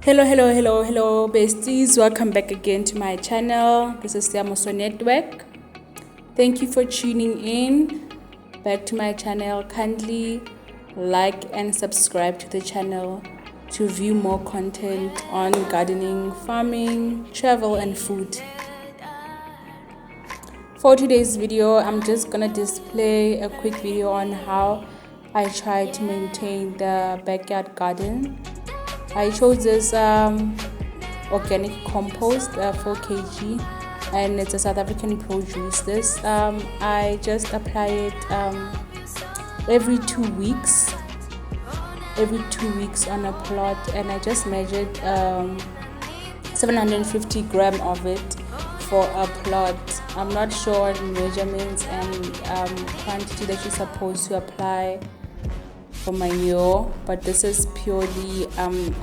Hello besties, welcome back again to my channel. This is the Amoso Network. Thank you for tuning in back to my channel. Kindly like and subscribe to the channel to view more content on gardening, farming, travel and food. For today's video, I'm just gonna display a quick video on how I try to maintain the backyard garden. I chose this organic compost 4 kg, and it's a South African produce. This I just apply it every 2 weeks on a plot, and I just measured 750 gram of it for a plot. I'm not sure the measurements and quantity that you're supposed to apply for manure, but this is purely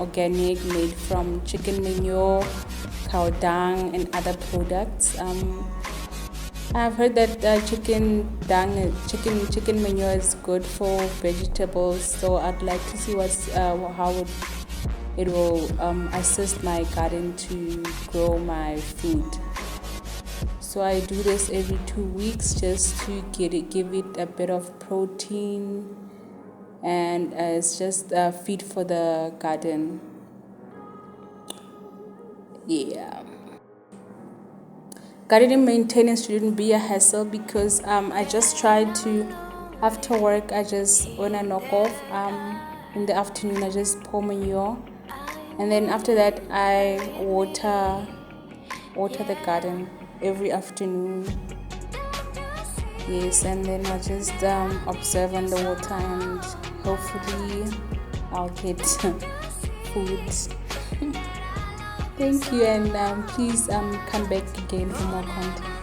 organic, made from chicken manure, cow dung and other products. I've heard that chicken manure is good for vegetables, so I'd like to see how it will assist my garden to grow my food. So I do this every 2 weeks just to give it a bit of protein, and it's just feed for the garden. Gardening maintenance shouldn't be a hassle because I just try to, after work, when I knock off in the afternoon, I just pour manure, and then after that I water the garden every afternoon. Yes, and then I just observe on the water, and hopefully I'll get food. Thank you, and please come back again for more content.